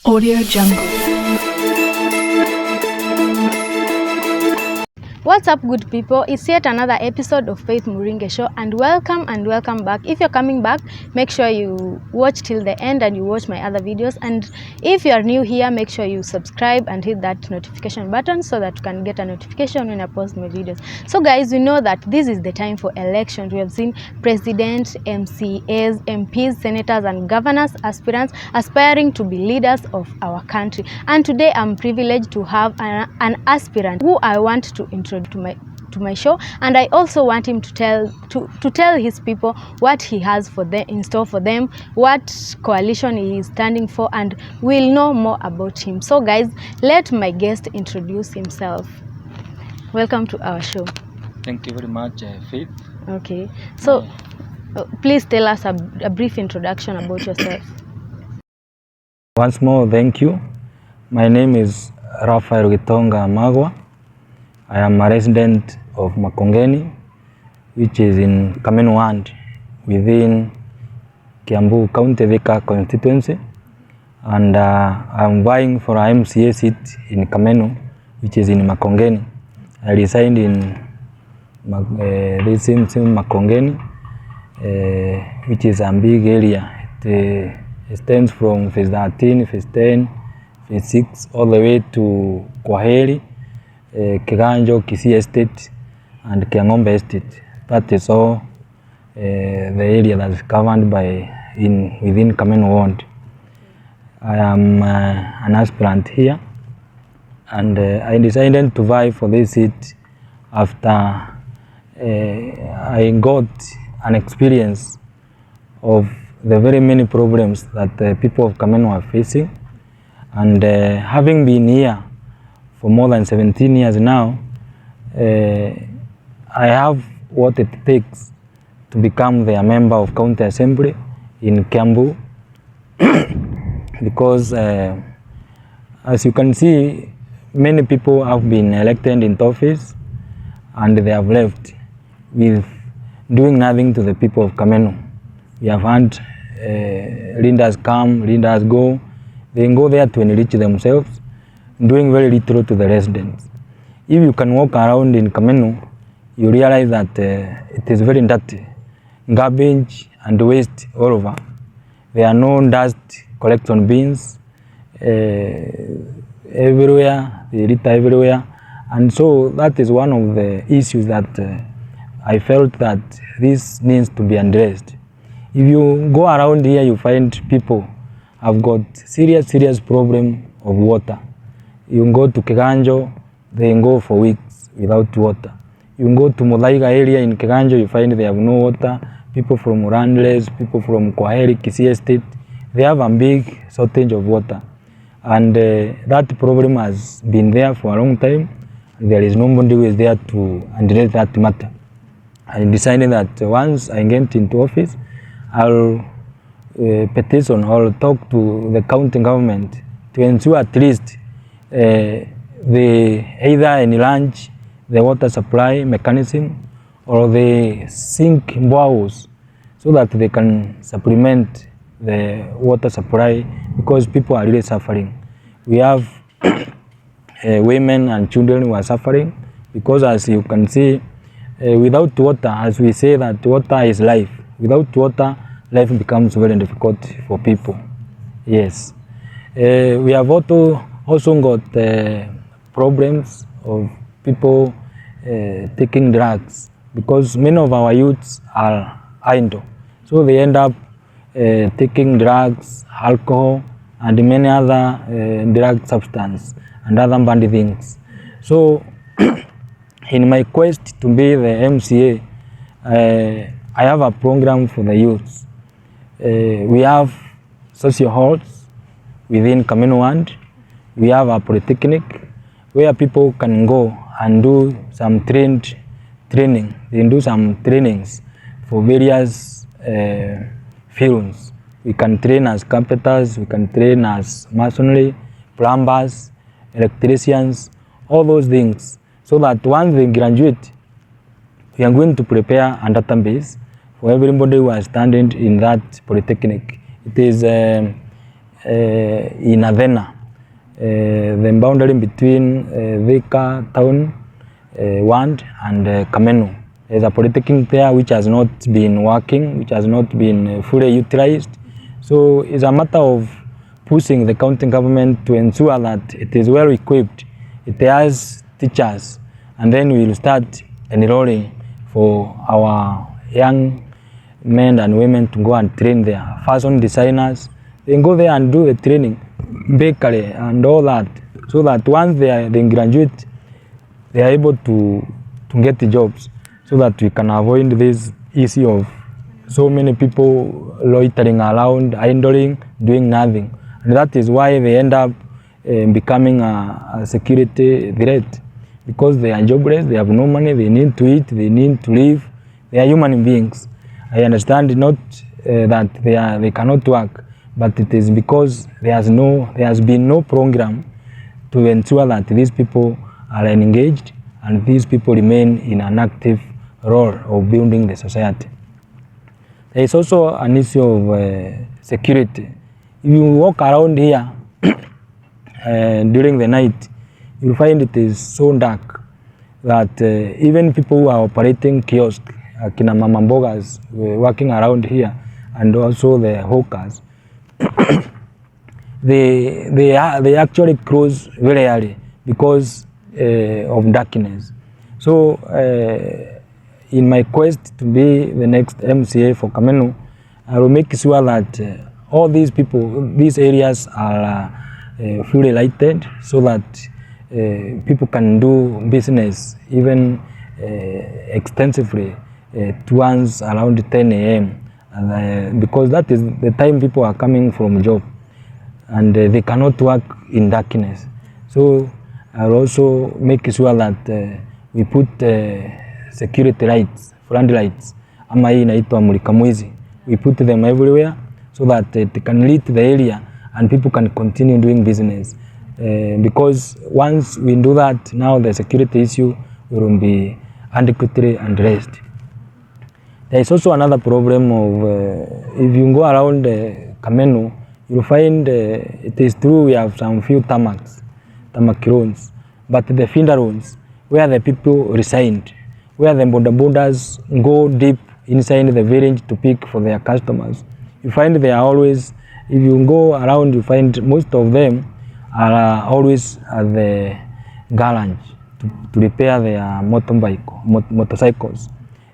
Audio Jungle. What's up, good people? It's yet another episode of Faith Muringe Show, and welcome back. If you're coming back, make sure you watch till the end and you watch my other videos. And if you are new here, make sure you subscribe and hit that notification button so that you can get a notification when I post my videos. So guys, we know that this is the time for elections. We have seen president, MCAs, MPs, senators and governors, aspirants aspiring to be leaders of our country. And today I'm privileged to have an aspirant who I want to introduce to my show, and I also want him to tell his people what he has for them in store for them, what coalition he is standing for, and we'll know more about him. So guys, let my guest introduce himself. Welcome to our show. Thank you very much, Faith. Okay, so please tell us a brief introduction about yourself. Once more, thank you. My name is Raphael Gitonga. I am a resident of Makongeni, which is in Kamenu within Kiambu County Vika constituency, and I am vying for a MCA seat in Kamenu, which is in Makongeni. I reside in this same Makongeni, which is a big area. It extends from phase 13, phase 10, phase 6, all the way to Kwaheri, Kiganjo, Kisi Estate, and Kiangombe Estate. That is all the area that is covered within Kamenu Ward. I am an aspirant here, and I decided to vie for this seat after I got an experience of the very many problems that the people of Kamenu are facing, and having been here for more than 17 years now, I have what it takes to become the member of County Assembly in Kiambu because as you can see, many people have been elected into office and they have left with doing nothing to the people of Kamenu. We have had leaders come, leaders go. They go there to enrich themselves, doing very little to the residents. If you can walk around in Kamenu, you realize that it is very dirty. Garbage and waste all over. There are no dust collection bins everywhere, they litter everywhere. And so that is one of the issues that I felt that this needs to be addressed. If you go around here, you find people have got serious problem of water. You go to Kiganjo, they go for weeks without water. You go to Mulaiga area in Kiganjo, you find they have no water. People from Randles, people from Kwaheri, Kisi Estate, they have a big shortage of water. And that problem has been there for a long time. There is nobody who is there to address that matter. I decided that once I get into office, I'll petition or talk to the county government to ensure at least they either enlarge the water supply mechanism or they sink boreholes so that they can supplement the water supply, because people are really suffering. We have women and children who are suffering because, as you can see, without water, as we say that water is life, without water, life becomes very difficult for people. Yes. We have also got problems of people taking drugs, because many of our youths are idle. So they end up taking drugs, alcohol, and many other drug substances and other bad things. So in my quest to be the MCA, I have a program for the youths. We have social halls within Kamenu. We have a polytechnic where people can go and do some training. They do some trainings for various fields. We can train as carpenters, we can train as masonry, plumbers, electricians, all those things, so that once they graduate, we are going to prepare a database for everybody who has studied in that polytechnic. It is in Avena, the boundary between Thika town, Wand and Kamenu. There's a polytechnic there which has not been working, which has not been fully utilized. So it's a matter of pushing the county government to ensure that it is well equipped, it has teachers, and then we will start enrolling for our young men and women to go and train there. Fashion designers, they can go there and do the training, bakery and all that, so that once they graduate, they are able to get the jobs, so that we can avoid this issue of so many people loitering around, idling, doing nothing. And that is why they end up becoming a security threat, because they are jobless, they have no money, they need to eat, they need to live. They are human beings. I understand not that they cannot work, but it is because there has been no program to ensure that these people are engaged and these people remain in an active role of building the society. There is also an issue of security. If you walk around here during the night, you find it is so dark that even people who are operating kiosks, kina mama mbogas working around here, and also the hawkers, they actually close very early because of darkness. So in my quest to be the next MCA for Kamenu, I will make sure that all these areas are fully lighted, so that people can do business even extensively towards around 10 a.m. Because that is the time people are coming from job, and they cannot work in darkness. So I will also make sure that we put security lights, front lights, ama hii inaitwa mulika mwizi. We put them everywhere so that they can lit the area and people can continue doing business. Because once we do that, now the security issue will be adequately addressed. There is also another problem of if you go around Kamenu, you'll find it is true we have some few tarmac roads, but the feeder roads where the people resigned, where the bodabodas go deep inside the village to pick for their customers, you find they are always, if you go around, you find most of them are always at the garage to repair their motorcycles.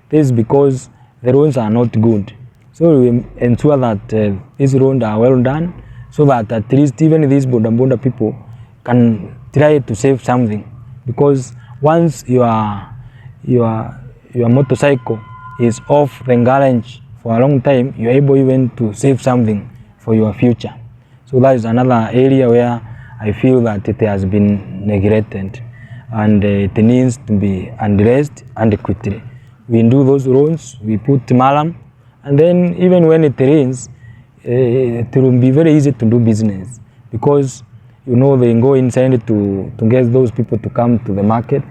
This is because the roads are not good. So we ensure that these roads are well done, so that at least even these boda people can try to save something. Because once your motorcycle is off the garage for a long time, you are able even to save something for your future. So that is another area where I feel that it has been neglected, and it needs to be addressed adequately. We do those roads, we put malam, and then even when it rains, it will be very easy to do business, because you know they go inside to get those people to come to the market.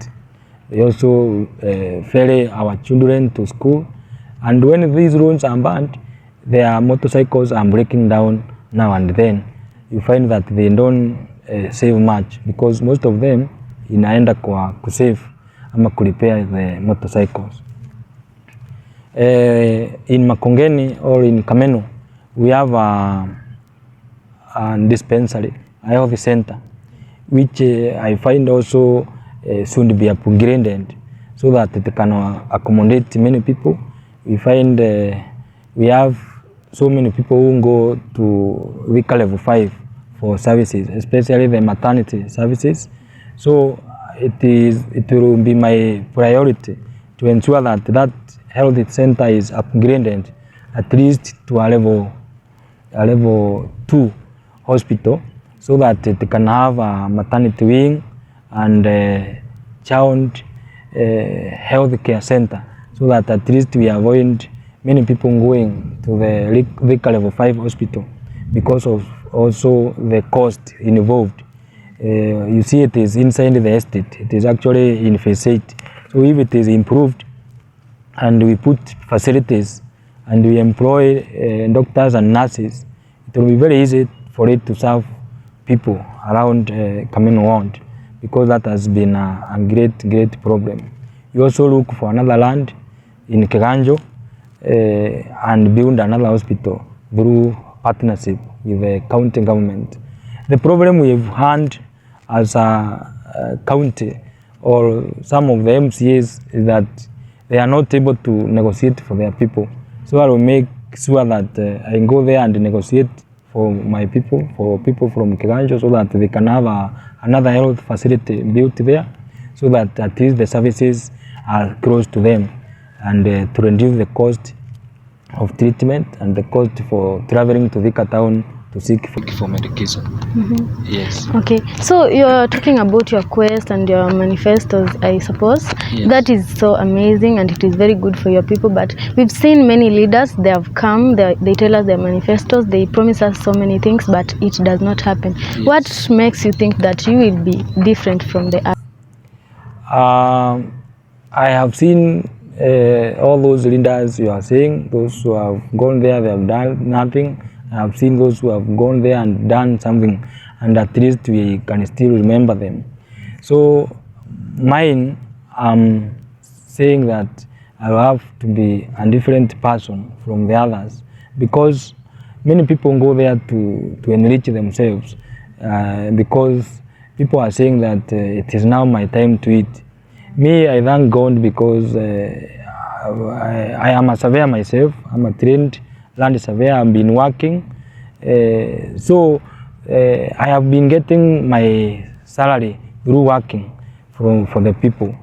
They also ferry our children to school, and when these roads are bad, their motorcycles are breaking down now and then. You find that they don't save much, because most of them inaenda kwa kusave ama kurepair the motorcycles. In Makongeni or in Kamenu, we have a dispensary, a health center, which I find also should be upgraded so that it can accommodate many people. We find we have so many people who go to Vika level 5 for services, especially the maternity services. So it will be my priority to ensure that that health center is upgraded at least to a level 2 hospital, so that it can have a maternity wing and a child health care center, so that at least we avoid many people going to the Vika level 5 hospital because of also the cost involved. You see, it is inside the estate. It is actually in phase 8. So if it is improved and we put facilities and we employ doctors and nurses, it will be very easy for it to serve people around Kamenu ward, because that has been a great problem. We also look for another land in Kiganjo and build another hospital through partnership with the county government. The problem we've had as a county or some of the MCAs is that they are not able to negotiate for their people. So I will make sure that I go there and negotiate for my people, for people from Kiganjo, so that they can have another health facility built there, so that at least the services are close to them, and to reduce the cost of treatment and the cost for traveling to Thika town to seek for medication. Yes. Okay, so you're talking about your quest and your manifestos, I suppose. Yes. That is so amazing and it is very good for your people, but we've seen many leaders, they have come, they tell us their manifestos, they promise us so many things, but it does not happen. Yes. What makes you think that you will be different from the others? I have seen all those leaders you are saying, those who have gone there, they have done nothing. I have seen those who have gone there and done something, and at least we can still remember them. So mine, I'm saying that I have to be a different person from the others, because many people go there to enrich themselves, because people are saying that it is now my time to eat. Me, I thank God because I am a surveyor myself. I'm a trained land surveyor. I've been working. So I have been getting my salary through working for the people.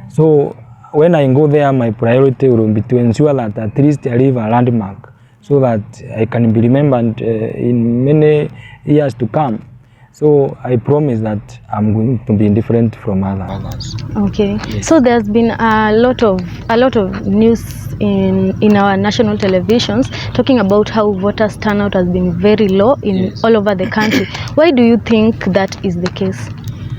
So when I go there, my priority will be to ensure that at least I leave a landmark, so that I can be remembered in many years to come. So I promise that I'm going to be different from others. Okay. Yes. So there's been a lot of news in our national televisions talking about how voters turnout has been very low in Yes. all over the country. Why do you think that is the case?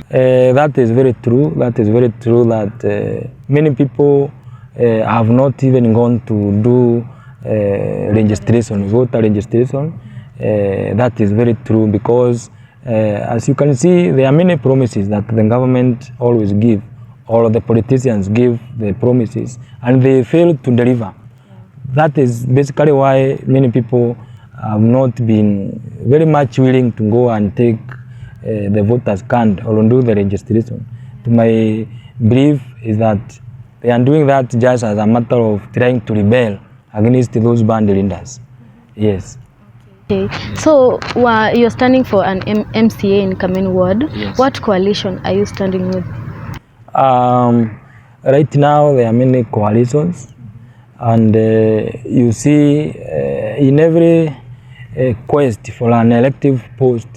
That is very true. That is very true that many people have not even gone to do registration, voter registration. That is very true, because as you can see, there are many promises that the government always give, or the politicians give the promises, and they fail to deliver. That is basically why many people have not been very much willing to go and take the voters card or do the registration. To my belief is that they are doing that just as a matter of trying to rebel against those band leaders. Yes. Okay. So you're standing for an MCA in Kamenu ward. Yes. What coalition are you standing with? Right now there are many coalitions, and you see in every quest for an elective post,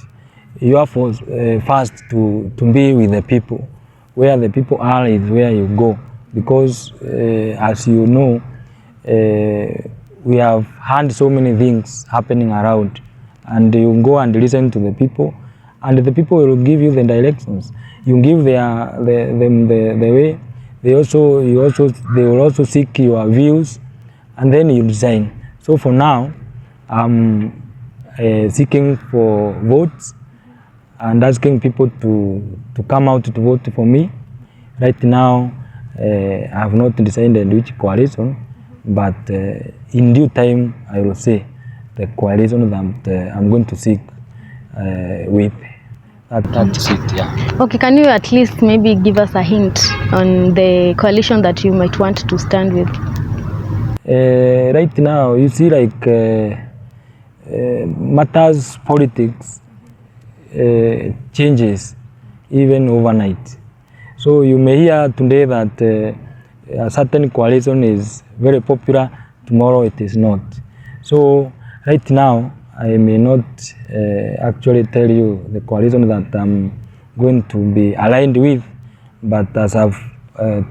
you have first to be with the people. Where the people are is where you go, because as you know, we have had so many things happening around, and you go and listen to the people, and the people will give you the directions. You give them the way. They will also seek your views, and then you design. So for now, I'm seeking for votes and asking people to come out to vote for me. Right now, I have not decided which coalition, but in due time, I will say the coalition that I'm going to seek with. That's it, yeah. Okay, can you at least maybe give us a hint on the coalition that you might want to stand with? Right now, you see, like matters politics changes even overnight. So you may hear today that a certain coalition is very popular, tomorrow it is not. So right now, I may not actually tell you the coalition that I'm going to be aligned with, but as I've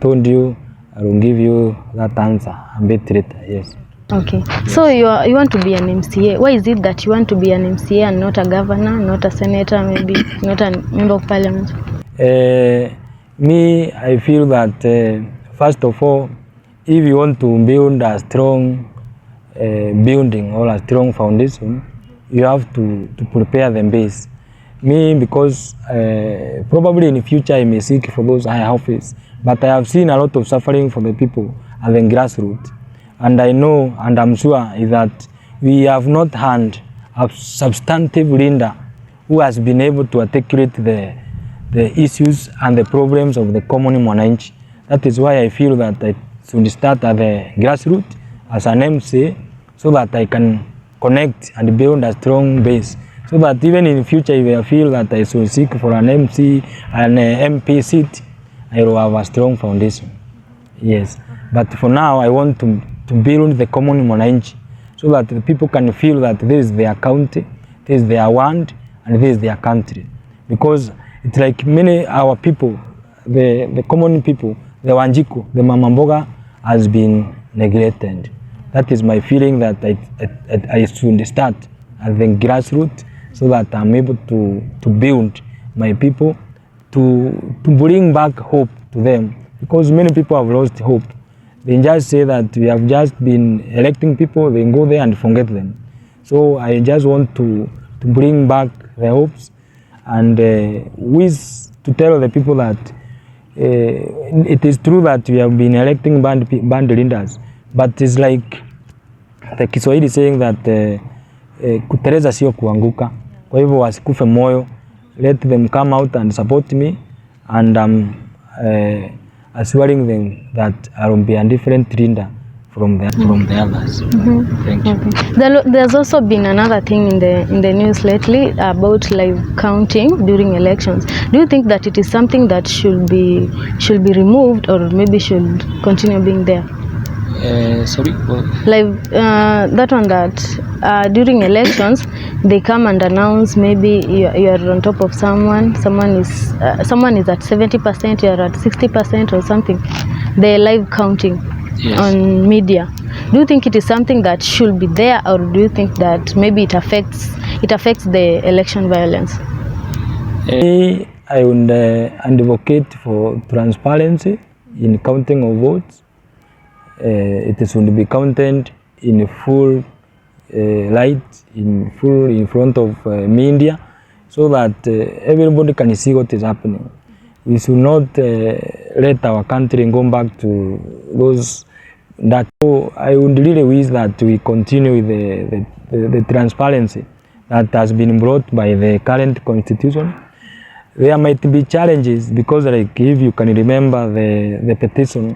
told you, I will give you that answer a bit later, yes. Okay, yes. So you want to be an MCA. Why is it that you want to be an MCA and not a governor, not a senator, maybe not a member of parliament? Me, I feel that first of all, if you want to build a strong building or a strong foundation, you have to prepare the base. Me, because probably in the future I may seek for those higher office, but I have seen a lot of suffering for the people at the grassroots, and I know and I'm sure that we have not had a substantive leader who has been able to articulate the issues and the problems of the common mwananchi. That is why I feel that I should start at the grassroots as an MC, so that I can connect and build a strong base, so that even in the future if I feel that I should seek for an MC and an MP seat, I will have a strong foundation. Yes, but for now I want to build the common mwananchi, so that the people can feel that this is their county, this is their land, and this is their country. Because it's like many our people, the common people, the Wanjiku, the Mamamboga has been neglected. That is my feeling, that I should start at the grassroots, so that I'm able to build my people, to bring back hope to them. Because many people have lost hope. They just say that we have just been electing people, they go there and forget them. So I just want to bring back the hopes, and to tell the people that it is true that we have been electing band leaders, but it's like the Kiswahili saying that kuteleza sio kuanguka. Kwa hivyo wasikufe moyo, let them come out and support me, and assuring them that I will be a different leader from the others. Thank you. Okay. There's also been another thing in the news lately about live counting during elections. Do you think that it is something that should be removed, or maybe should continue being there? Sorry? Live, that one, that during elections they come and announce, maybe you're on top of someone is at 70%, you're at 60% or something. The live counting. Yes. On media. Do you think it is something that should be there, or do you think that maybe it affects the election violence? I would advocate for transparency in counting of votes. It should be counted in full light, in front of media, so that everybody can see what is happening. We should not let our country go back to those that. So I would really wish that we continue with the transparency that has been brought by the current constitution. There might be challenges, because like if you can remember the petition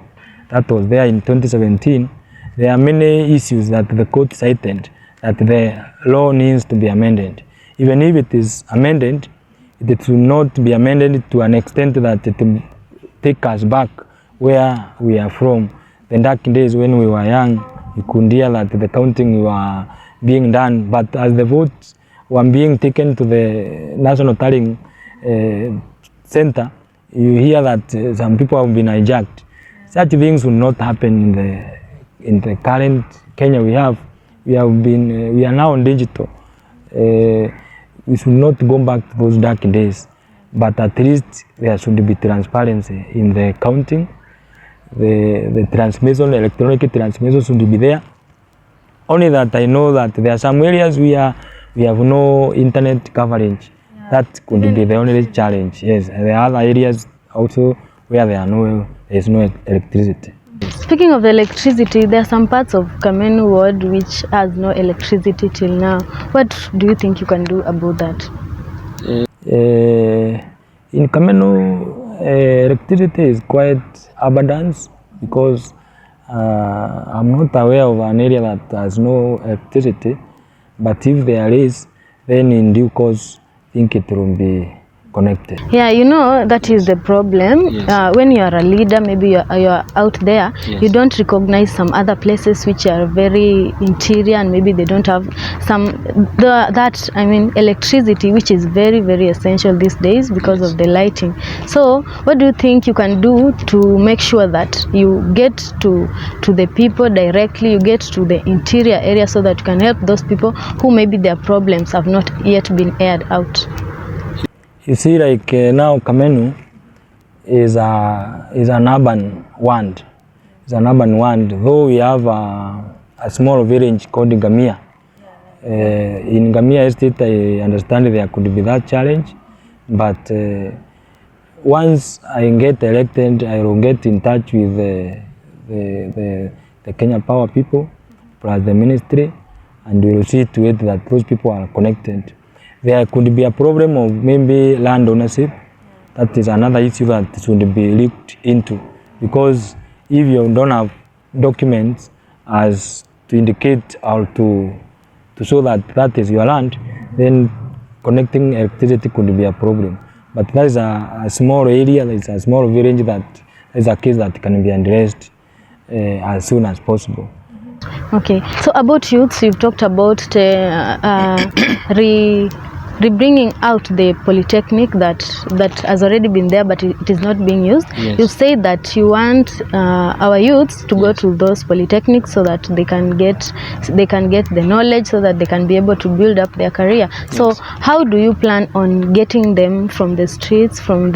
that was there in 2017, there are many issues that the court cited that the law needs to be amended. Even if it is amended, it will not be amended to an extent that it will take us back where we are from. The dark days when we were young, you could hear that the counting were being done, but as the votes were being taken to the national tallying center, you hear that some people have been hijacked. Such things will not happen in the current Kenya we have. We are now on digital. We should not go back to those dark days, but at least there should be transparency in the counting. The transmission, electronic transmission should be there. Only that I know that there are some areas where we have no internet coverage. Yeah. That could be the only challenge. Yes, there are other areas also where there is no electricity. Speaking of electricity, there are some parts of Kamenu ward which has no electricity till now. What do you think you can do about that? In Kamenu, electricity is quite abundant, because I'm not aware of an area that has no electricity, but if there is, then in due course, I think it will be connected. Yeah, you know, that is the problem. Yes. When you are a leader, maybe you are out there, yes, you don't recognize some other places which are very interior, and maybe they don't have electricity, which is very, very essential these days because, yes, of the lighting. So what do you think you can do to make sure that you get to the people directly, you get to the interior area, so that you can help those people who maybe their problems have not yet been aired out? You see, like now Kamenu is an urban ward. It's an urban ward, though we have a small village called Mpya. In Ngamia Estate, I understand there could be that challenge, but once I get elected, I will get in touch with the Kenya Power people plus the ministry, and we will see to it that those people are connected. There could be a problem of maybe land ownership. That is another issue that should be looked into, because if you don't have documents as to indicate or to show that that is your land, then connecting electricity could be a problem. But that is a small area, that is a small village, that is a case that can be addressed as soon as possible. Okay, so about youths, you've talked about bringing out the polytechnic that has already been there, but it is not being used. Yes. You say that you want our youths to go to those polytechnics so that they can get the knowledge, so that they can be able to build up their career. So how do you plan on getting them from the streets, from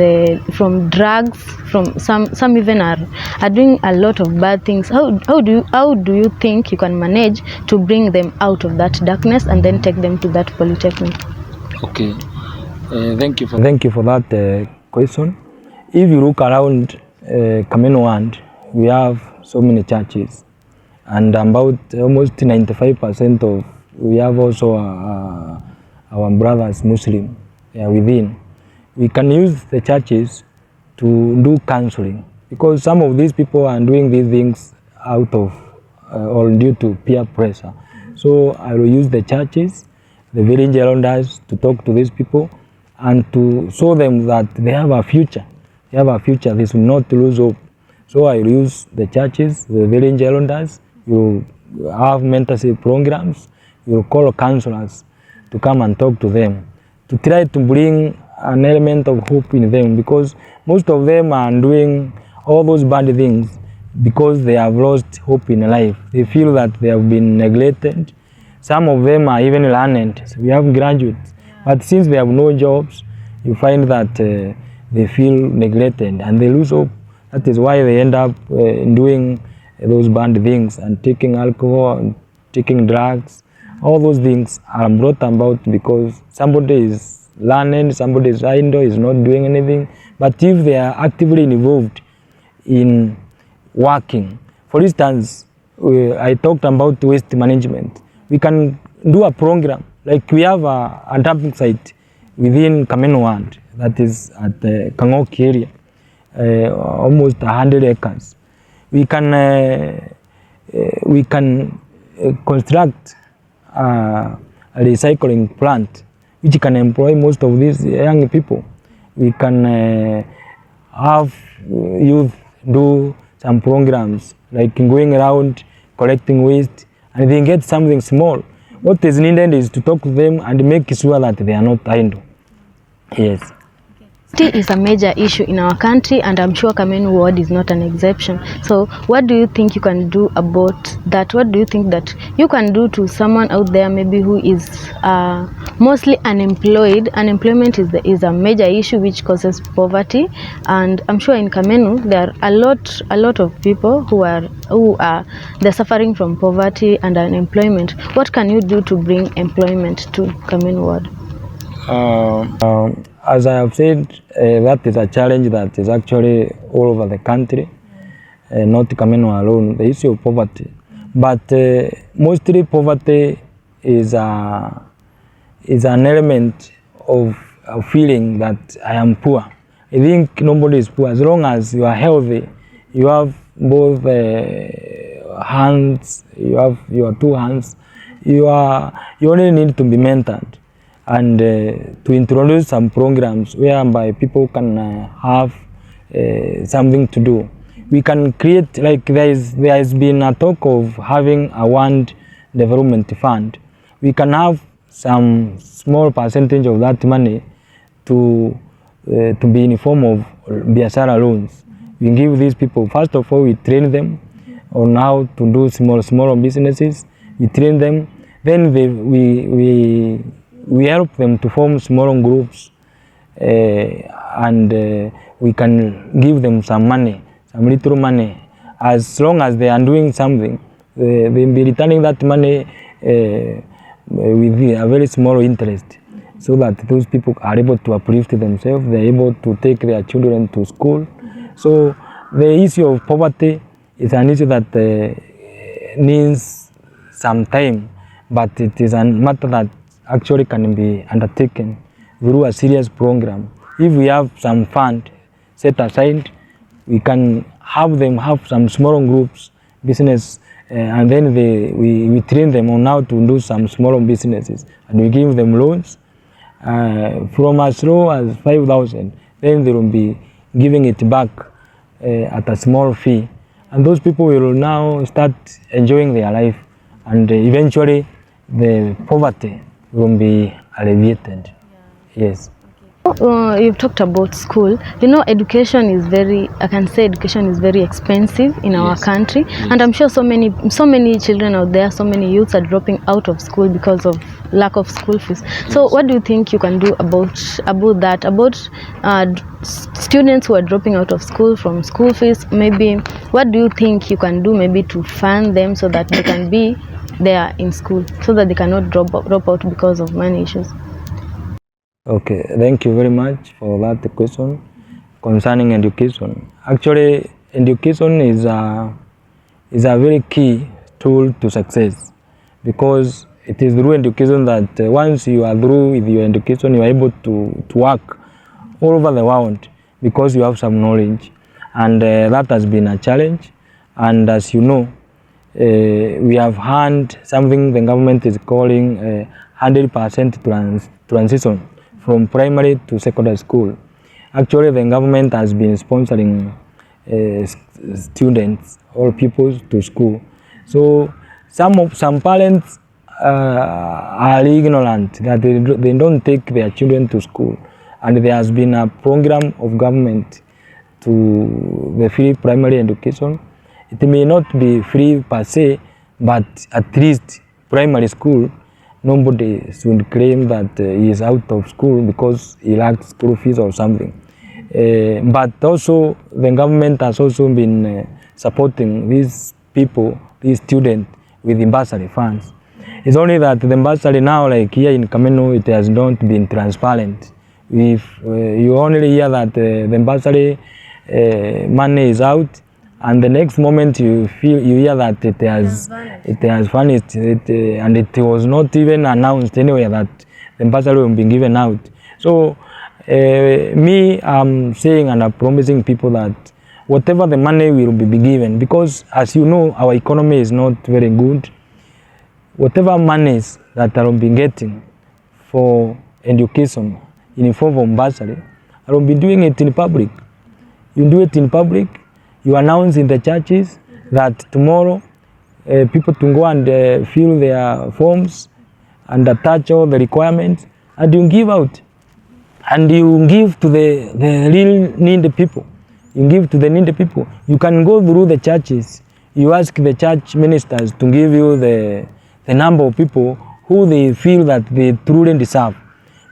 drugs, from some even are doing a lot of bad things? How do you think you can manage to bring them out of that darkness and then take them to that polytechnic? Okay, thank you for that question. If you look around Kamenu land, we have so many churches, and about almost 95% of we have also our brothers Muslim within. We can use the churches to do counseling, because some of these people are doing these things out of or due to peer pressure. So I will use the churches, the village elders, to talk to these people and to show them that they have a future. They have a future. They should not lose hope. So I will use the churches, the village elders. You have mentorship programs. You will call counselors to come and talk to them, to try to bring an element of hope in them, because most of them are doing all those bad things because they have lost hope in life. They feel that they have been neglected. Some of them are even learned. So we have graduates, but since they have no jobs, you find that they feel neglected and they lose hope. That is why they end up doing those bad things and taking alcohol and taking drugs. All those things are brought about because somebody is learning, somebody is idle, is not doing anything. But if they are actively involved in working, for instance, I talked about waste management. We can do a program, like we have a dumping site within Kamenu land that is at the Kangoki area, almost 100 acres. We can construct a recycling plant which can employ most of these young people. We can have youth do some programs like going around collecting waste, and they get something small. What is needed is to talk to them and make sure that they are not idle. Yes. Poverty is a major issue in our country, and I'm sure Kamenu ward is not an exception. So what do you think you can do about that? What do you think that you can do to someone out there maybe who is mostly unemployed? Unemployment is a major issue which causes poverty, and I'm sure in Kamenu there are a lot of people who are they're suffering from poverty and unemployment. What can you do to bring employment to Kamenu ward? As I have said, that is a challenge that is actually all over the country, not Kamenu alone, the issue of poverty. But mostly poverty is an element of a feeling that I am poor. I think nobody is poor. As long as you are healthy, you have both hands, you have your two hands, you only need to be mentored and to introduce some programs whereby people can have something to do. We can create, like there has been a talk of having a land development fund. We can have some small percentage of that money to be in the form of biashara loans. We give these people, first of all, we train them on how to do small businesses. We train them, then we help them to form small groups, and we can give them some money, some little money. As long as they are doing something, they will be returning that money with a very small interest, so that those people are able to uplift themselves, they're able to take their children to school. So the issue of poverty is an issue that needs some time, but it is a matter that actually can be undertaken through a serious program. If we have some fund set aside, we can have them have some small groups, business, and then we train them on how to do some small businesses, and we give them loans from as low as 5,000. Then they will be giving it back at a small fee, and those people will now start enjoying their life, and eventually the poverty will be alleviated. Yes. You've talked about school. You know, education is very, I can say education is very expensive in our country. And I'm sure so many children out there, so many youths are dropping out of school because of lack of school fees. So what do you think you can do about that, about students who are dropping out of school from school fees? Maybe what do you think you can do maybe to fund them so that they can be there in school, so that they cannot drop out because of money issues? Okay, thank you very much for that question concerning education. Actually, education is a very key tool to success, because it is through education that once you are through with your education, you are able to work all over the world, because you have some knowledge, and that has been a challenge. And as you know, we have had something the government is calling 100% transition from primary to secondary school. Actually, the government has been sponsoring students or pupils to school. So some parents are ignorant that they don't take their children to school, and there has been a program of government to the free primary education. It may not be free per se, but at least primary school, nobody should claim that he is out of school because he lacks school fees or something. But also the government has also been supporting these people, these students, with the bursary funds. It's only that the bursary now, like here in Kamenu, it has not been transparent. If you only hear that the bursary money is out, and the next moment you hear that it has vanished, and it was not even announced anywhere that the bursary will be given out. So I'm saying and I'm promising people that whatever the money will be given, because as you know, our economy is not very good. Whatever monies that I will be getting for education in the form of bursary, I will be doing it in public. You do it in public. You announce in the churches that tomorrow people to go and fill their forms and attach all the requirements, and you give out. And you give to the real needy people. You give to the needy people. You can go through the churches. You ask the church ministers to give you the number of people who they feel that they truly deserve.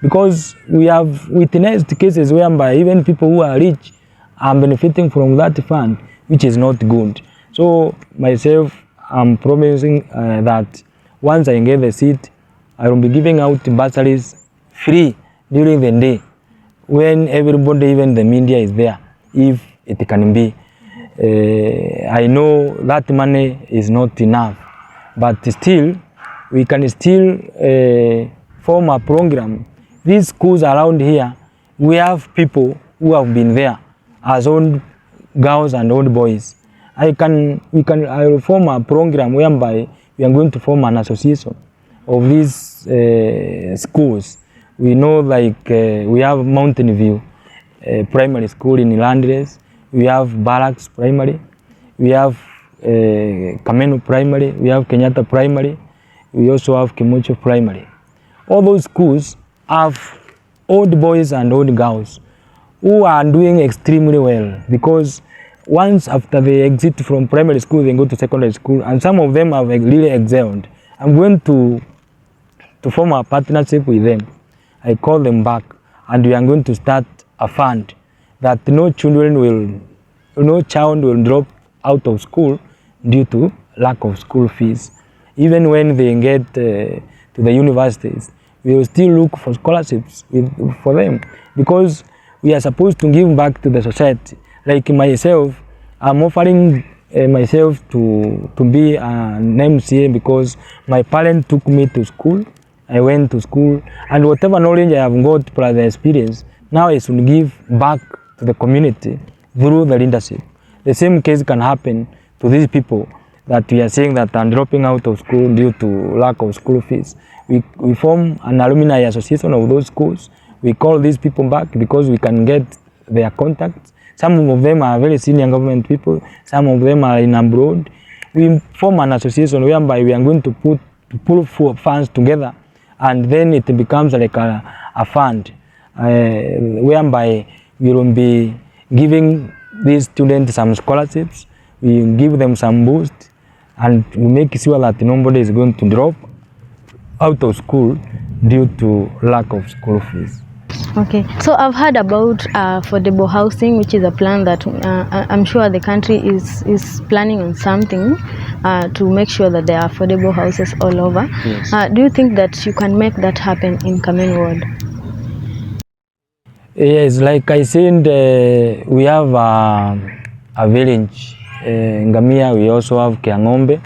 Because we have witnessed cases whereby even people who are rich are benefiting from that fund, which is not good. So myself, I'm promising that once I get the seat, I will be giving out bursaries free during the day, when everybody, even the media, is there, if it can be. I know that money is not enough, but still, we can still form a program. These schools around here, we have people who have been there as old girls and old boys. I will form a program whereby we are going to form an association of these schools. We know, like we have Mountain View Primary School in Landres, we have Barracks Primary, we have Kamenu Primary, we have Kenyatta Primary, we also have Kimucho Primary. All those schools have old boys and old girls who are doing extremely well, because once after they exit from primary school, they go to secondary school, and some of them have really excelled. I'm going to form a partnership with them. I call them back, and we are going to start a fund that no child will drop out of school due to lack of school fees. Even when they get to to the universities, we will still look for scholarships for them, because we are supposed to give back to the society. Like myself, I'm offering myself to be an MCA because my parents took me to school. I went to school, and whatever knowledge I have got plus the experience, now I should give back to the community through the leadership. The same case can happen to these people that we are saying that are dropping out of school due to lack of school fees. We form an alumni association of those schools. We call these people back because we can get their contacts. Some of them are very senior government people. Some of them are in abroad. We form an association whereby we are going to pull funds together, and then it becomes like a fund whereby we will be giving these students some scholarships. We give them some boost, and we make sure that nobody is going to drop out of school due to lack of school fees. Okay, so I've heard about affordable housing, which is a plan that I'm sure the country is planning on something to make sure that there are affordable houses all over. Yes. Do you think that you can make that happen in Kamenu ward? Yes, like I said, we have a village in Ngamia. We also have Kiangombe,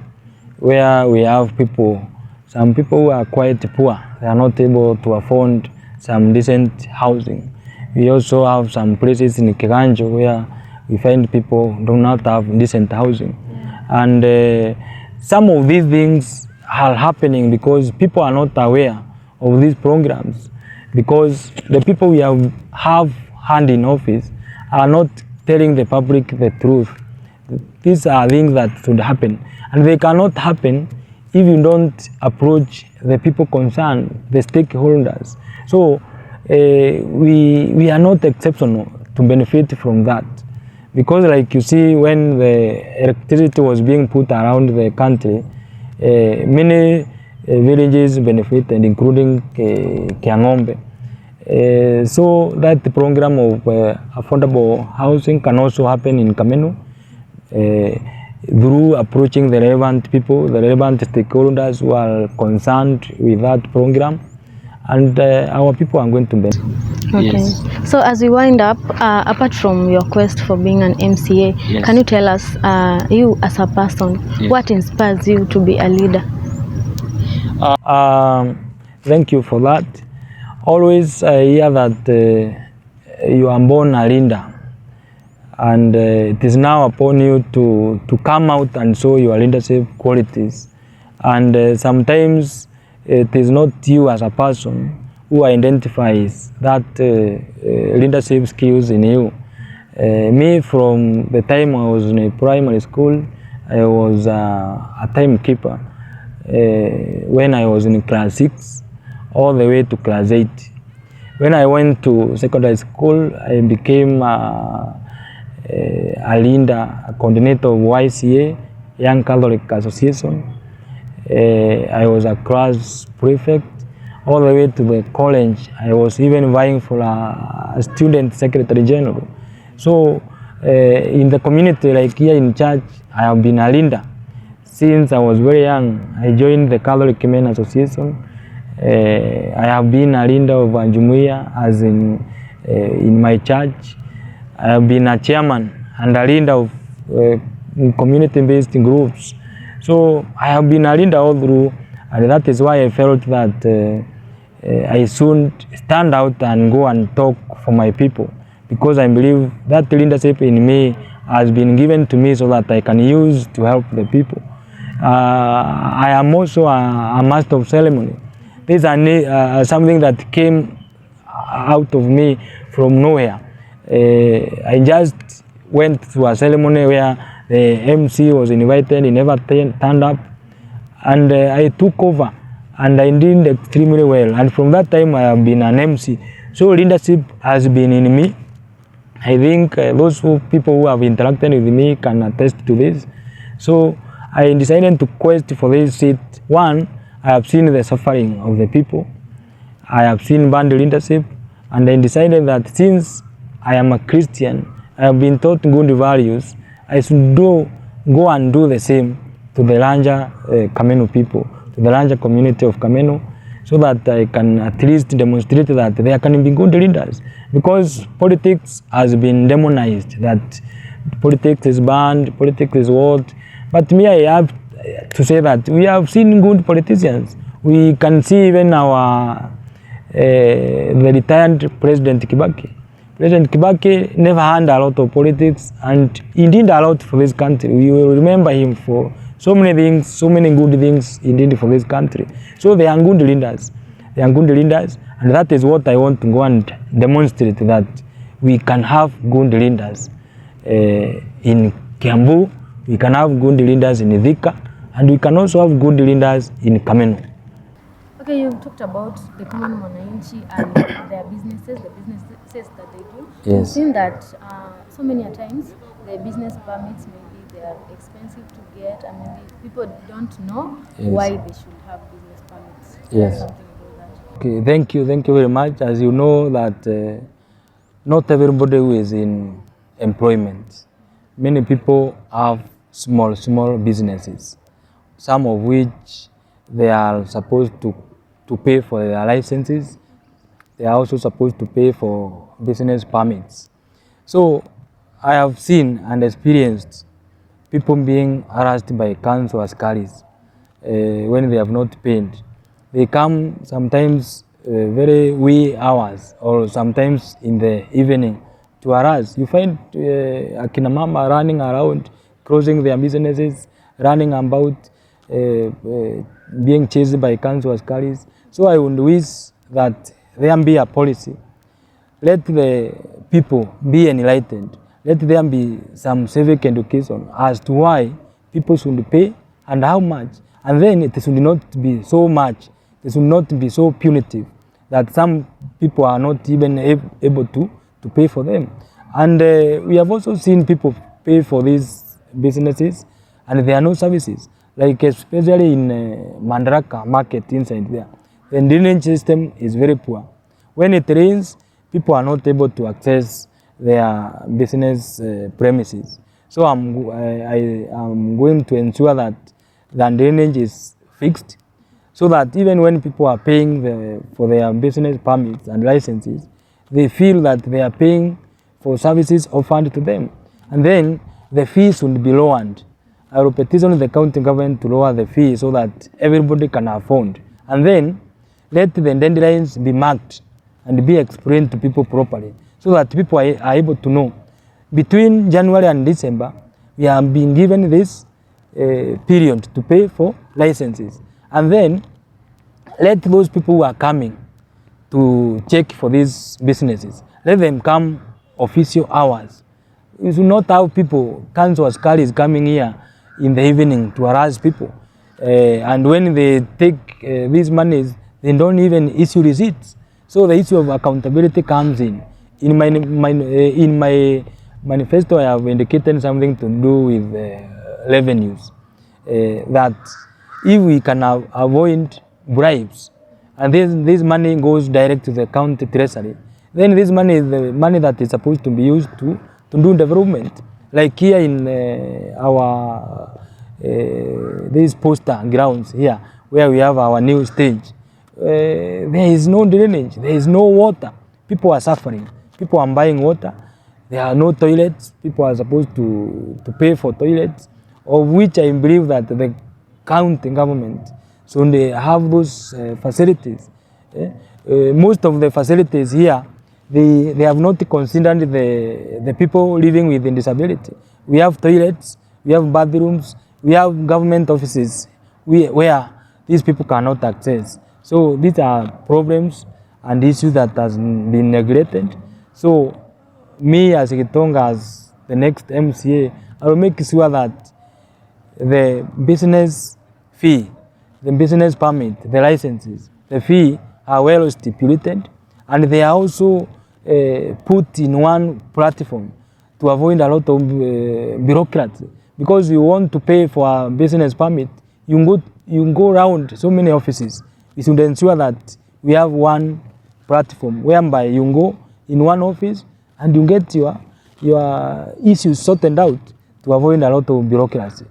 where we have people, some people who are quite poor. They are not able to afford some decent housing. We also have some places in Kiganjo where we find people do not have decent housing. And some of these things are happening because people are not aware of these programs, because the people we have hand in office are not telling the public the truth. These are things that should happen, and they cannot happen if you don't approach the people concerned, the stakeholders. So we are not exceptional to benefit from that, because like you see, when the electricity was being put around the country, many villages benefited, including Kiangombe. So that the program of affordable housing can also happen in Kamenu through approaching the relevant people, the relevant stakeholders who are concerned with that program, and our people are going to benefit. Okay. Yes. So as we wind up, apart from your quest for being an MCA, yes, can you tell us, you as a person, yes, what inspires you to be a leader? Thank you for that. Always I hear that you are born a leader, and it is now upon you to come out and show your leadership qualities. And sometimes it is not you as a person who identifies that leadership skills in you. Me, from the time I was in primary school, I was a timekeeper. When I was in class 6 all the way to class 8. When I went to secondary school, I became a leader, a coordinator of YCA, Young Catholic Association. I was a class prefect. All the way to the college, I was even vying for a student secretary general. So in the community, like here in church, I have been a leader. Since I was very young, I joined the Catholic Men Association. I have been a leader of Jumuiya, as in my church. I have been a chairman and a leader of community-based groups. So I have been a leader all through, and that is why I felt that I should stand out and go and talk for my people, because I believe that leadership in me has been given to me so that I can use to help the people. I am also a master of ceremony. This is something that came out of me from nowhere. I just went to a ceremony where the MC was invited, he never turned up, and I took over, and I did extremely well. And from that time, I have been an MC. So leadership has been in me. I think those people who have interacted with me can attest to this. So I decided to quest for this seat. One, I have seen the suffering of the people. I have seen band leadership, and I decided that since I am a Christian, I have been taught good values, I should go and do the same to the larger Kamenu people, to the larger community of Kamenu. so that I can at least demonstrate that there can be good leaders. Because politics has been demonized, that politics is banned, politics is what. But me, I have to say that we have seen good politicians. We can see even our the retired President Kibaki. President Kibaki never had a lot of politics, and he did a lot for this country. We will remember him for so many things, so many good things he did for this country. So they are good leaders. They are good leaders, and that is what I want to go and demonstrate, that we can have good leaders in Kiambu, we can have good leaders in Thika, and we can also have good leaders in Kamenu. Okay, you've talked about the common Mwananchi and their businesses, the businesses that they do. Yes. We've seen that so many times the business permits, maybe they are expensive to get, and maybe people don't know why they should have business permits. Yes. Something about that. Okay, thank you very much. As you know that not everybody who is in employment. Many people have small businesses, some of which they are supposed to pay for their licenses. They are also supposed to pay for business permits. So I have seen and experienced people being harassed by council askaris when they have not paid. They come sometimes very wee hours or sometimes in the evening to harass. You find akina mama running around, closing their businesses, running about, being chased by council askaris. So I would wish that there be a policy. Let the people be enlightened. Let there be some civic education as to why people should pay and how much. And then it should not be so much. It should not be so punitive that some people are not even able to pay for them. And we have also seen people pay for these businesses and there are no services. Like especially in Mandaraka market inside there, the drainage system is very poor. When it rains, people are not able to access their business premises. So I'm going to ensure that the drainage is fixed, so that even when people are paying for their business permits and licenses, they feel that they are paying for services offered to them. And then the fees should be lowered. I will petition the county government to lower the fee so that everybody can afford. And then let the deadlines be marked and be explained to people properly, so that people are able to know. Between January and December, we are being given this period to pay for licenses. And then let those people who are coming to check for these businesses, let them come official hours. We should not have people, council askaris coming here in the evening to harass people. And when they take these monies, they don't even issue receipts. So the issue of accountability comes in. In my manifesto, I have indicated something to do with revenues. That if we can avoid bribes, and this money goes direct to the county treasury, then this money is the money that is supposed to be used to do development. Like here in these poster grounds here, where we have our new stage, there is no drainage, there is no water. People are suffering. People are buying water. There are no toilets. People are supposed to pay for toilets, of which I believe that the county government should have those facilities. Most of the facilities here, they have not considered the people living with disability. We have toilets, we have bathrooms, we have government offices where these people cannot access. So these are problems and issues that has been neglected. So me as Gitonga, as the next MCA, I will make sure that the business fee, the business permit, the licenses, the fee are well stipulated, and they are also put in one platform to avoid a lot of bureaucracy. Because you want to pay for a business permit, you go around so many offices. We should ensure that we have one platform whereby you go in one office and you get your issues sorted out to avoid a lot of bureaucracy.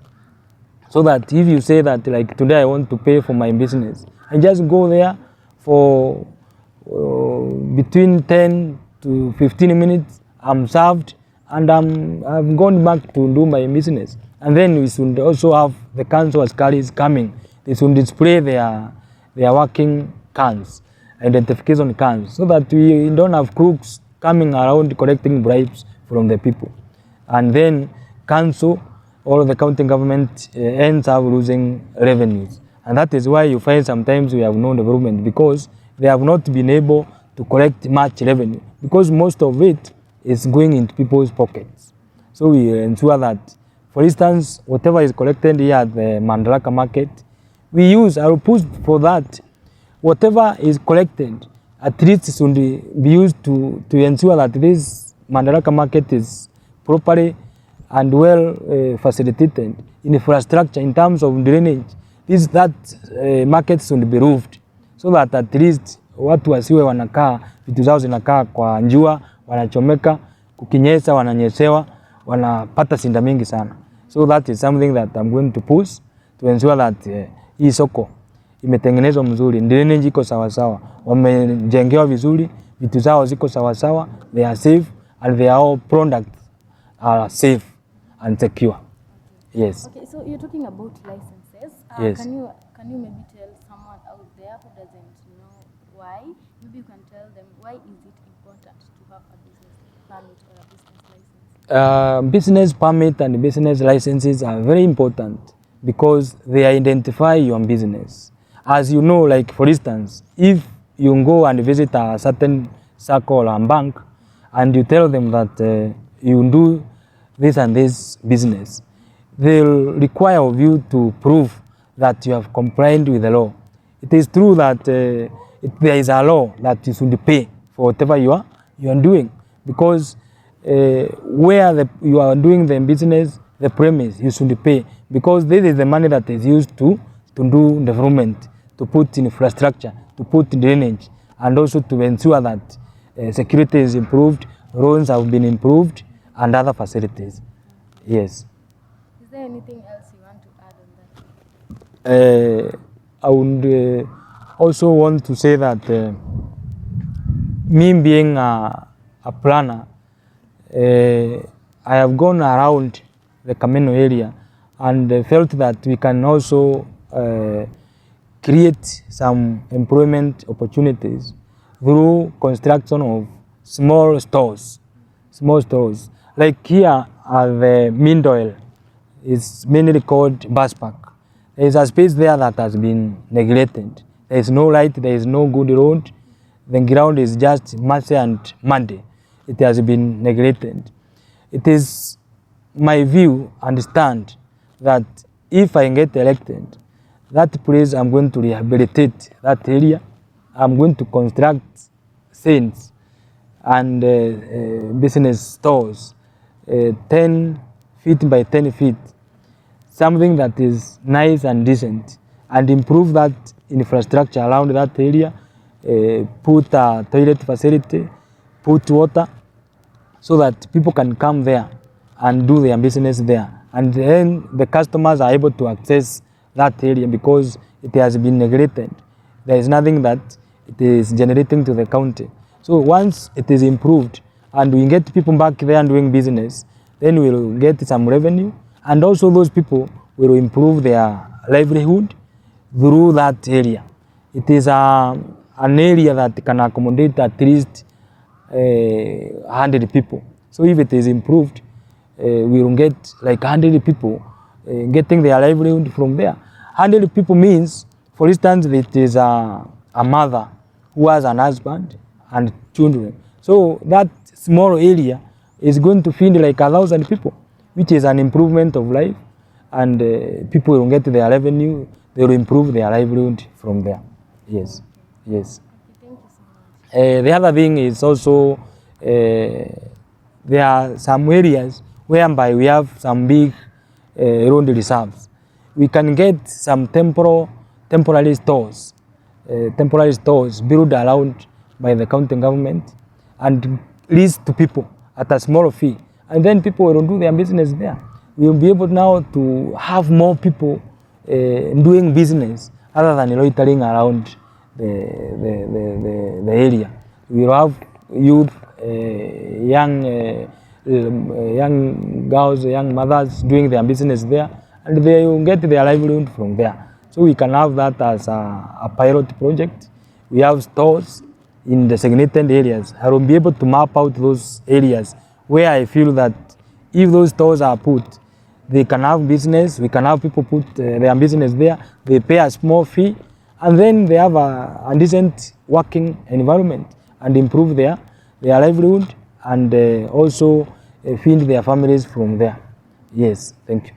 So that if you say that, like today I want to pay for my business, I just go there for between 10 to 15 minutes, I'm served, and I've gone back to do my business. And then we should also have the council askaris coming. They should display their working cans, identification cans, so that we don't have crooks coming around collecting bribes from the people. And then council or the county government ends up losing revenues. And that is why you find sometimes we have no development, because they have not been able to collect much revenue, because most of it is going into people's pockets. So we ensure that, for instance, whatever is collected here at the Mandaraka market, we use, I will push for that, whatever is collected, at least should be used to ensure that this Mandaraka market is properly and well facilitated in infrastructure in terms of drainage. That market should be roofed, so that at least watu wasiwe wanakaa, vitu zao zinakaa kwa njua, wanachomeka, kukinyesha, wananyeshewa, wanapata sinda mingi sana. So that is something that I'm going to push to ensure that hii soko imetengenezwa mzuri, drainage iko sawa sawa, wamejengewa vizuri, vitu zao ziko sawa sawa, they are safe, and their all products are safe and secure. Yes. Okay, so you're talking about licenses. Yes. Can you maybe tell someone out there who doesn't know why? Maybe you can tell them, why is it important to have a business permit or a business license? Business permit and business licenses are very important because they identify your business. As you know, like for instance, if you go and visit a certain circle or bank and you tell them that you do this and this business, they'll require of you to prove that you have complied with the law. It is true that there is a law that you should pay for whatever you are doing, because where you are doing the business, the premise, you should pay, because this is the money that is used to do development, to put in infrastructure, to put drainage, and also to ensure that security is improved, roads have been improved, and other facilities. Yes. Is there anything else you want to add on that? I would also want to say that me being a planner, I have gone around the Kamenu area and felt that we can also create some employment opportunities through construction of small stores. Like here at the Mindoil, it's mainly called bus park. There is a space there that has been neglected. There is no light, there is no good road. The ground is just messy and muddy. It has been neglected. It is my view and stand that if I get elected, that place I'm going to rehabilitate that area. I'm going to construct things and business stores, 10 feet by 10 feet, something that is nice and decent, and improve that infrastructure around that area, put a toilet facility, put water, so that people can come there and do their business there. And then the customers are able to access that area because it has been neglected. There is nothing that it is generating to the county. So once it is improved and we get people back there and doing business, then we will get some revenue, and also those people will improve their livelihood through that area. It is an area that can accommodate at least 100 people. So if it is improved, we will get like 100 people getting their livelihood from there. 100 people means, for instance, it is a mother who has an husband and children. So that small area is going to feed like 1,000 people, which is an improvement of life, and people will get their revenue, they will improve their livelihood from there. Yes, yes. Thank you so much. The other thing is also, there are some areas whereby we have some big road reserves. We can get some temporary stores built around by the county government and lease to people at a small fee, and then people will do their business there. We will be able now to have more people doing business other than loitering around the area. We will have youth, young girls, young mothers doing their business there, and they will get their livelihood from there. So we can have that as a pilot project. We have stores in the designated areas. I will be able to map out those areas where I feel that if those stores are put, they can have business, we can have people put their business there, they pay a small fee, and then they have a decent working environment and improve their livelihood and also feed their families from there. Yes, thank you.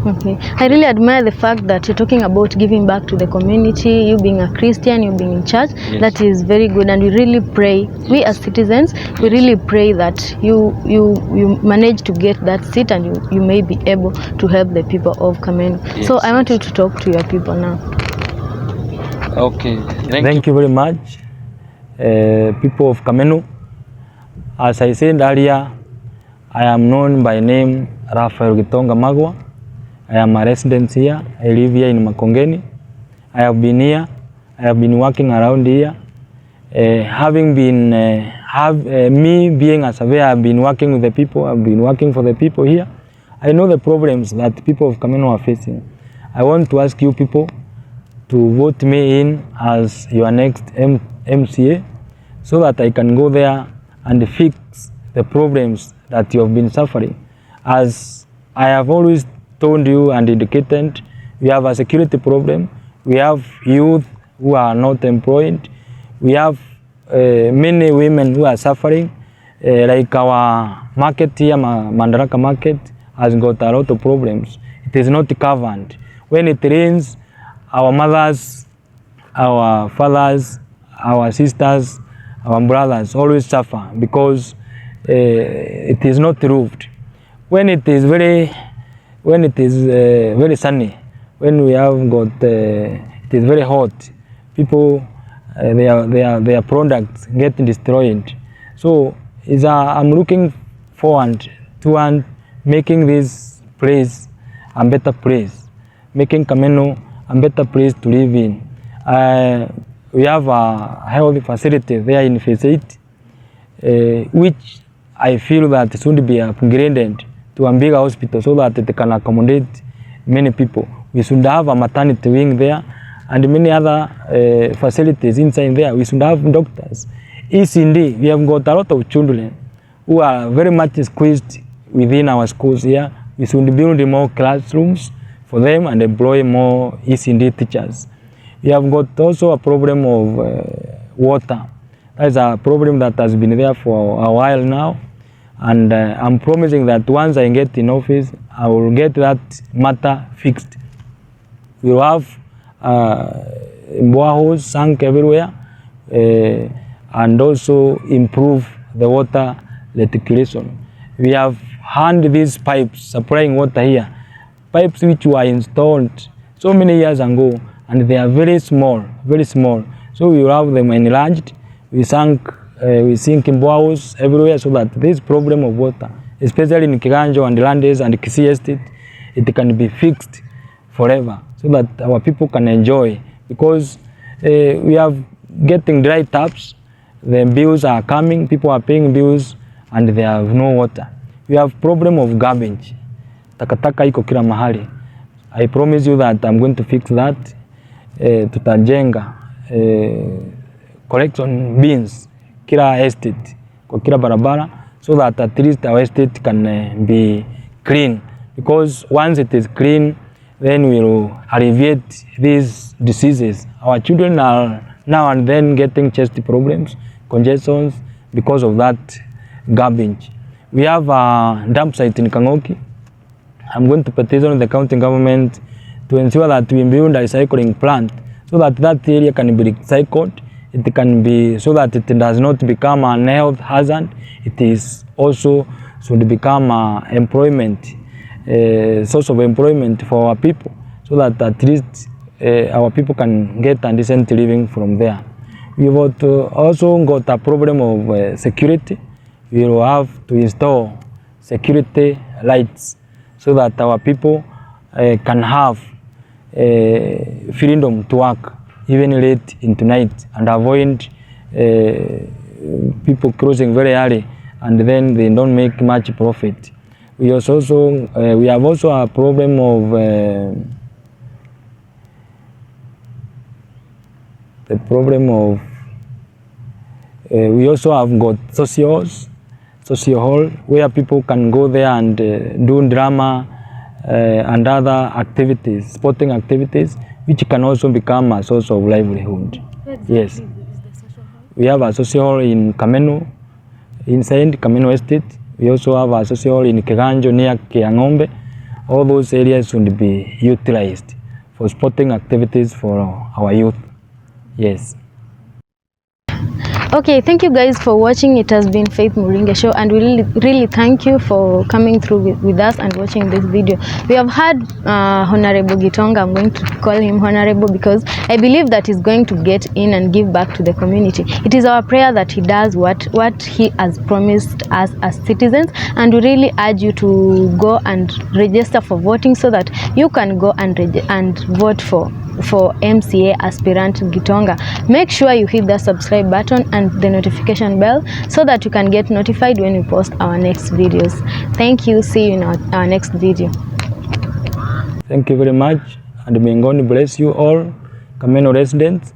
Okay. I really admire the fact that you're talking about giving back to the community, you being a Christian, you being in church. Yes. That is very good, and we really pray, yes, we as citizens, yes, we really pray that you manage to get that seat and you may be able to help the people of Kamenu. Yes, so I want you to talk to your people now. Okay. Thank you very much, people of Kamenu. As I said earlier, I am known by name Raphael Gitonga. I am a resident here. I live here in Makongeni. I have been here. I have been working around here. Having been, me being a surveyor, I've been working with the people. I've been working for the people here. I know the problems that people of Kamenu are facing. I want to ask you people to vote me in as your next MCA so that I can go there and fix the problems that you have been suffering. As I have always told you and indicated, we have a security problem, we have youth who are not employed, we have many women who are suffering, like our market here, Mandaraka market, has got a lot of problems. It is not covered. When it rains, our mothers, our fathers, our sisters, our brothers always suffer because it is not roofed. When it is very sunny, when we have got it is very hot, people their products get destroyed. So I'm looking forward to making this place a better place, making Kamenu a better place to live in. We have a health facility there in Phase 8, which I feel that should be upgraded to a bigger hospital so that it can accommodate many people. We should have a maternity wing there and many other facilities inside there. We should have doctors. ECD, we have got a lot of children who are very much squeezed within our schools here. We should build more classrooms for them and employ more ECD teachers. We have got also a problem of water. That is a problem that has been there for a while now. And I'm promising that once I get in office, I will get that matter fixed. We will have boreholes sunk everywhere and also improve the water reticulation. We have had these pipes supplying water here, pipes which were installed so many years ago, and they are very small, very small. So we will have them enlarged. We sink in boreholes everywhere so that this problem of water, especially in Kiganjo and Landes and Kisii Estate, it can be fixed forever so that our people can enjoy. Because we are getting dry taps, the bills are coming, people are paying bills and they have no water. We have problem of garbage. Takataka iko kila mahali. I promise you that I'm going to fix that. Tutajenga collection bins kila estate, kwa kila barabara, so that at least our estate can be clean. Because once it is clean, then we will alleviate these diseases. Our children are now and then getting chest problems, congestions, because of that garbage. We have a dump site in Kangoki. I'm going to petition the county government to ensure that we build a recycling plant so that that area can be recycled. It can be so that it does not become an health hazard. It is also should become an employment, source of employment for our people, so that at least our people can get a decent living from there. We have also got a problem of security. We will have to install security lights so that our people can have freedom to work even late into night, and avoid people crossing very early, and then they don't make much profit. We have also a problem of we also have got social hall where people can go there and do drama and other activities, sporting activities, which can also become a source of livelihood. Exactly. Yes. We have a social hall in Kamenu, inside Kamenu Estate. We also have a social hall in Keganjo near Kiangombe. All those areas should be utilized for sporting activities for our youth. Yes. Okay, thank you guys for watching. It has been Faith Muringe Show, and we really thank you for coming through with us and watching this video. We have had Honorable Gitonga. I'm going to call him Honorable because I believe that he's going to get in and give back to the community. It is our prayer that he does what he has promised us as citizens, and we really urge you to go and register for voting so that you can go and vote for MCA Aspirant Gitonga. Make sure you hit the subscribe button and the notification bell so that you can get notified when we post our next videos. Thank you. See you in our next video. Thank you very much, and may God bless you all. Kamenu residents,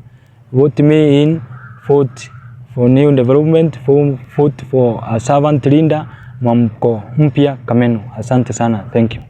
vote me in, vote for new development, vote for a servant leader, Mwamko, Mpya, Kamenu. Asante sana. Thank you.